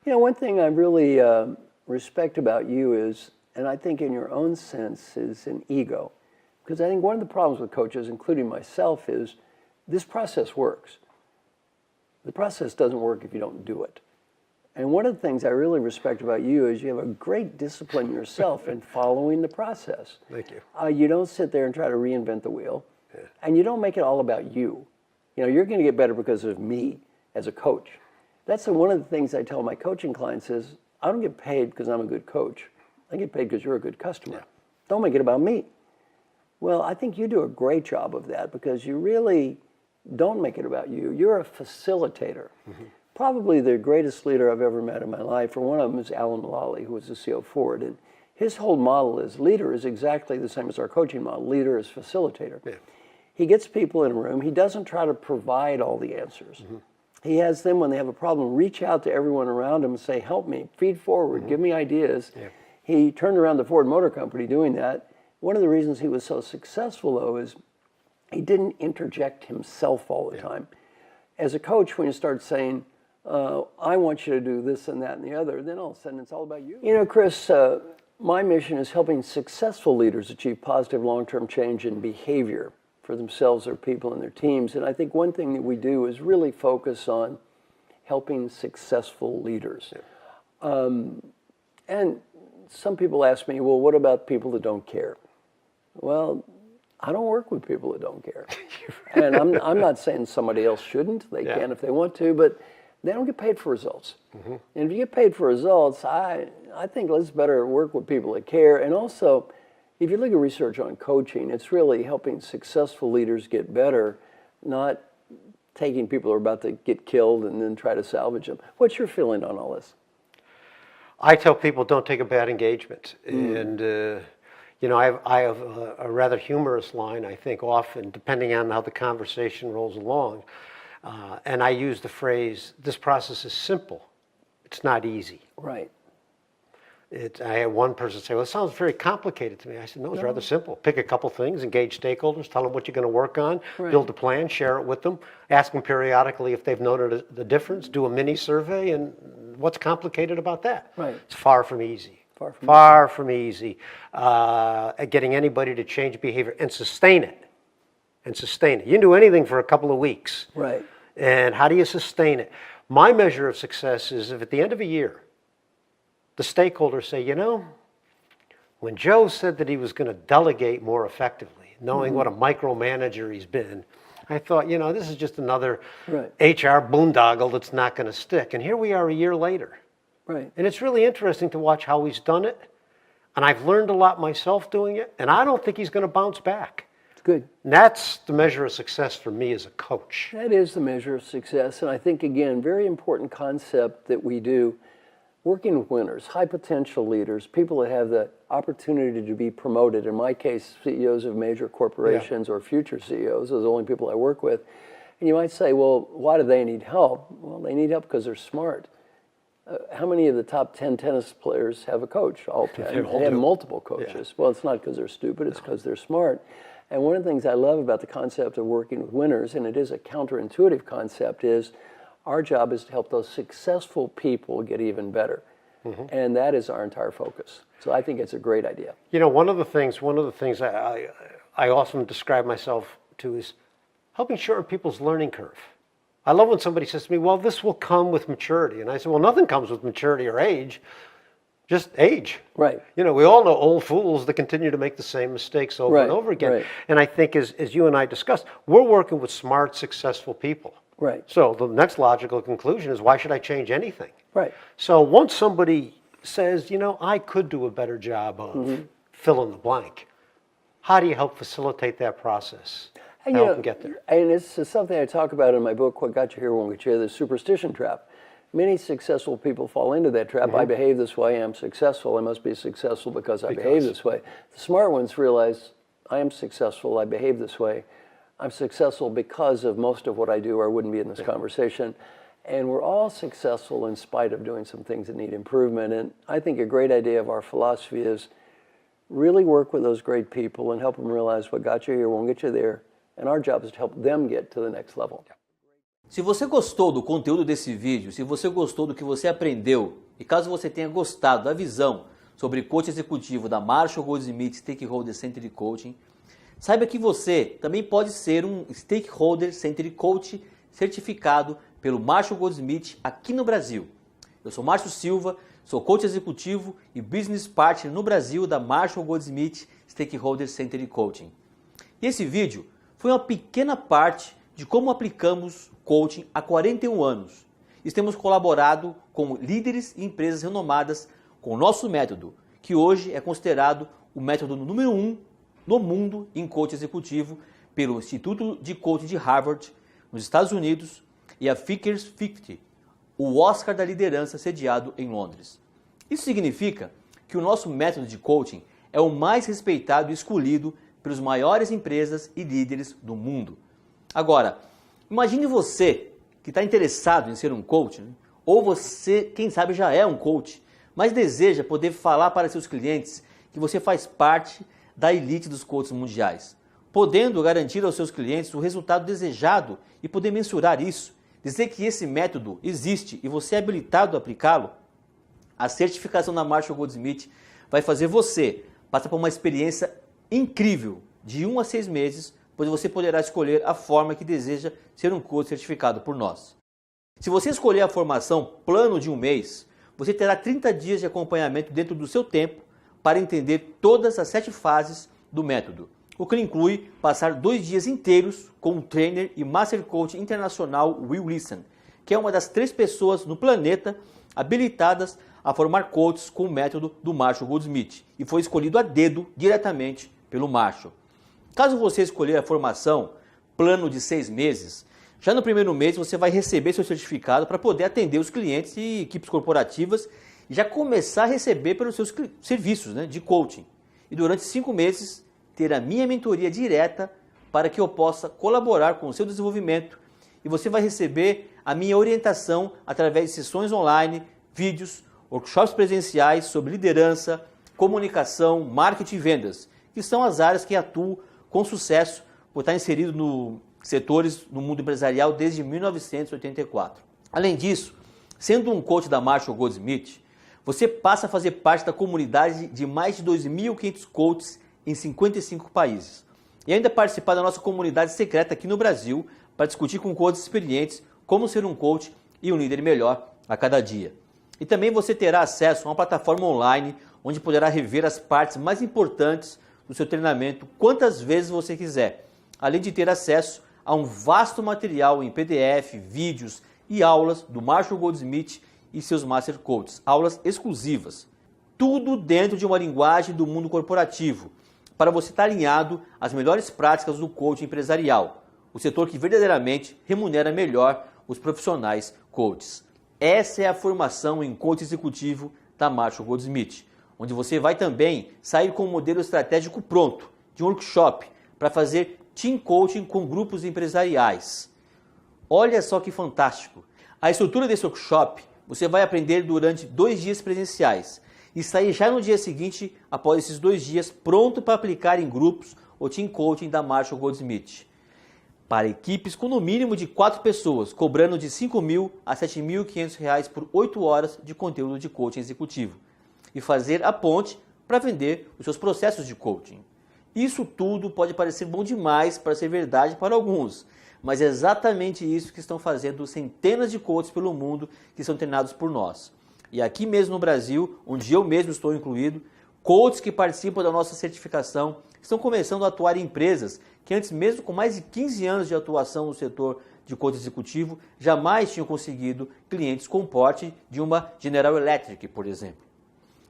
You know, one thing I really respect about you is, and I think in your own sense, is an ego. Because I think one of the problems with coaches, including myself, is this process works. The process doesn't work if you don't do it. And one of the things I really respect about you is you have a great discipline yourself in following the process. Thank you. You don't sit there and try to reinvent the wheel. Yeah. And you don't make it all about you. You know, you're going to get better because of me as a coach. That's one of the things I tell my coaching clients is, I don't get paid because I'm a good coach. I get paid because you're a good customer. Yeah. Don't make it about me. Well, I think you do a great job of that because you really don't make it about you. You're a facilitator. Mm-hmm. Probably the greatest leader I've ever met in my life, or one of them is Alan Mulally, who was the CEO of Ford. And his whole model is leader is exactly the same as our coaching model. Leader is facilitator. Yeah. He gets people in a room. He doesn't try to provide all the answers. Mm-hmm. He has them, when they have a problem, reach out to everyone around him and say, help me, feed forward, mm-hmm. give me ideas. Yeah. He turned around the Ford Motor Company doing that. One of the reasons he was so successful, though, is he didn't interject himself all the time. As a coach, when you start saying, I want you to do this and that and the other, then all of a sudden it's all about you. You know, Chris, my mission is helping successful leaders achieve positive long-term change in behavior for themselves, their people, and their teams. And I think one thing that we do is really focus on helping successful leaders. Yeah. And some people ask me, well, what about people that don't care? Well, I don't work with people that don't care. And I'm not saying somebody else shouldn't. They can if they want to, but they don't get paid for results. Mm-hmm. And if you get paid for results, I think let's better work with people that care. And also, if you look at research on coaching, it's really helping successful leaders get better, not taking people who are about to get killed and then try to salvage them. What's your feeling on all this? I tell people don't take a bad engagement. And, you know, I have a rather humorous line, I think, often, depending on how the conversation rolls along. And I use the phrase, this process is simple. It's not easy. Right. I had one person say, well, it sounds very complicated to me. I said, no, it's rather simple. Pick a couple things, engage stakeholders, tell them what you're going to work on, build a plan, share it with them, ask them periodically if they've noted the difference, do a mini survey, and what's complicated about that? Right. It's far from easy. Far from easy. At getting anybody to change behavior and sustain it. And sustain it. You can do anything for a couple of weeks. Right. And how do you sustain it? My measure of success is if at the end of a year, the stakeholders say, you know, when Joe said that he was going to delegate more effectively, knowing what a micromanager he's been, I thought, you know, this is just another HR boondoggle that's not going to stick. And here we are a year later. Right. And it's really interesting to watch how he's done it. And I've learned a lot myself doing it. And I don't think he's going to bounce back. Good. And that's the measure of success for me as a coach. That is the measure of success. And I think, again, very important concept that we do, working with winners, high potential leaders, people that have the opportunity to be promoted. In my case, CEOs of major corporations or future CEOs, those are the only people I work with. And you might say, well, why do they need help? Well, they need help because they're smart. How many of the top 10 tennis players have a coach? All 10. They have multiple coaches. Yeah. Well, it's not because they're stupid, it's because they're smart. And one of the things I love about the concept of working with winners, and it is a counterintuitive concept, is our job is to help those successful people get even better. Mm-hmm. And that is our entire focus. So I think it's a great idea. You know, one of the things I often describe myself to is helping shorten people's learning curve. I love when somebody says to me, well, this will come with maturity. And I say, well, nothing comes with maturity or age. Just age. Right. You know, we all know old fools that continue to make the same mistakes over and over again. Right. And I think as you and I discussed, we're working with smart, successful people. Right. So the next logical conclusion is, why should I change anything? Right. So once somebody says, you know, I could do a better job of fill in the blank, how do you help facilitate that process? And help them get there? And it's something I talk about in my book, What Got You Here Won't Get You There, the superstition trap. Many successful people fall into that trap. I behave this way, I'm successful. I must be successful because I behave this way. The smart ones realize, I am successful, I behave this way. I'm successful because of most of what I do, or I wouldn't be in this conversation. And we're all successful in spite of doing some things that need improvement. And I think a great idea of our philosophy is really work with those great people and help them realize what got you here won't get you there. And our job is to help them get to the next level. Se você gostou do conteúdo desse vídeo, se você gostou do que você aprendeu, e caso você tenha gostado da visão sobre coach executivo da Marshall Goldsmith Stakeholder Centered Coaching, saiba que você também pode ser um Stakeholder Centered Coach certificado pelo Marshall Goldsmith aqui no Brasil. Eu sou Márcio Silva, sou coach executivo e business partner no Brasil da Marshall Goldsmith Stakeholder Centered Coaching. E esse vídeo foi uma pequena parte de como aplicamos coaching há 41 anos. E temos colaborado com líderes e empresas renomadas com o nosso método, que hoje é considerado o método número 1 no mundo em coaching executivo pelo Instituto de Coaching de Harvard, nos Estados Unidos, e a Ficker's 50, o Oscar da liderança sediado em Londres. Isso significa que o nosso método de coaching é o mais respeitado e escolhido pelas maiores empresas e líderes do mundo. Agora, imagine você que está interessado em ser um coach, né? Ou você, quem sabe, já é um coach, mas deseja poder falar para seus clientes que você faz parte da elite dos coaches mundiais, podendo garantir aos seus clientes o resultado desejado e poder mensurar isso, dizer que esse método existe e você é habilitado a aplicá-lo. A certificação da Marshall Goldsmith vai fazer você passar por uma experiência incrível de 1 a 6 meses, pois você poderá escolher a forma que deseja ser um coach certificado por nós. Se você escolher a formação plano de 1 mês, você terá 30 dias de acompanhamento dentro do seu tempo para entender todas as 7 fases do método, o que inclui passar 2 dias inteiros com o trainer e master coach internacional Will Listen, que é uma das 3 pessoas no planeta habilitadas a formar coaches com o método do Marshall Goldsmith e foi escolhido a dedo diretamente pelo Marshall. Caso você escolher a formação plano de 6 meses, já no primeiro mês você vai receber seu certificado para poder atender os clientes e equipes corporativas e já começar a receber pelos seus serviços, né, de coaching. E durante 5 meses ter a minha mentoria direta para que eu possa colaborar com o seu desenvolvimento e você vai receber a minha orientação através de sessões online, vídeos, workshops presenciais sobre liderança, comunicação, marketing e vendas, que são as áreas que atuo com sucesso por estar inserido no setores no mundo empresarial desde 1984. Além disso, sendo um coach da Marshall Goldsmith, você passa a fazer parte da comunidade de mais de 2.500 coaches em 55 países. E ainda participar da nossa comunidade secreta aqui no Brasil para discutir com coaches experientes como ser um coach e um líder melhor a cada dia. E também você terá acesso a uma plataforma online onde poderá rever as partes mais importantes do seu treinamento quantas vezes você quiser, além de ter acesso a um vasto material em PDF, vídeos e aulas do Marshall Goldsmith e seus Master Coaches, aulas exclusivas. Tudo dentro de uma linguagem do mundo corporativo, para você estar alinhado às melhores práticas do coaching empresarial, o setor que verdadeiramente remunera melhor os profissionais coaches. Essa é a formação em coach executivo da Marshall Goldsmith, onde você vai também sair com um modelo estratégico pronto, de um workshop, para fazer team coaching com grupos empresariais. Olha só que fantástico! A estrutura desse workshop você vai aprender durante 2 dias presenciais e sair já no dia seguinte, após esses 2 dias, pronto para aplicar em grupos o team coaching da Marshall Goldsmith. Para equipes com no mínimo de 4 pessoas, cobrando de R$ 5.000 a R$ 7.500 por 8 horas de conteúdo de coaching executivo. E fazer a ponte para vender os seus processos de coaching. Isso tudo pode parecer bom demais para ser verdade para alguns, mas é exatamente isso que estão fazendo centenas de coaches pelo mundo que são treinados por nós. E aqui mesmo no Brasil, onde eu mesmo estou incluído, coaches que participam da nossa certificação estão começando a atuar em empresas que antes mesmo com mais de 15 anos de atuação no setor de coaching executivo, jamais tinham conseguido clientes com porte de uma General Electric, por exemplo.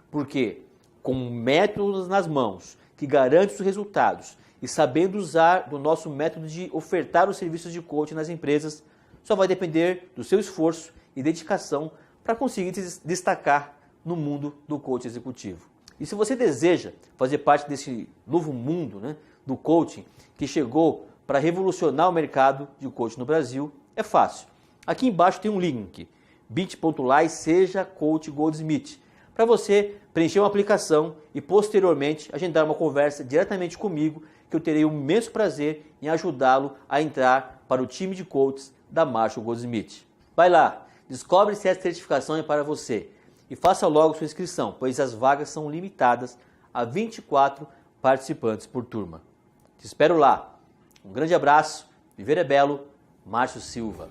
Porque com métodos nas mãos que garantem os resultados e sabendo usar do nosso método de ofertar os serviços de coaching nas empresas, só vai depender do seu esforço e dedicação para conseguir se destacar no mundo do coaching executivo. E se você deseja fazer parte desse novo mundo, né, do coaching que chegou para revolucionar o mercado de coaching no Brasil, é fácil. Aqui embaixo tem um link, bit.ly/coach-goldsmith, para você preencher uma aplicação e posteriormente agendar uma conversa diretamente comigo, que eu terei um imenso prazer em ajudá-lo a entrar para o time de coaches da Marshall Goldsmith. Vai lá, descobre se essa certificação é para você e faça logo sua inscrição, pois as vagas são limitadas a 24 participantes por turma. Te espero lá. Um grande abraço, viver é belo, Márcio Silva.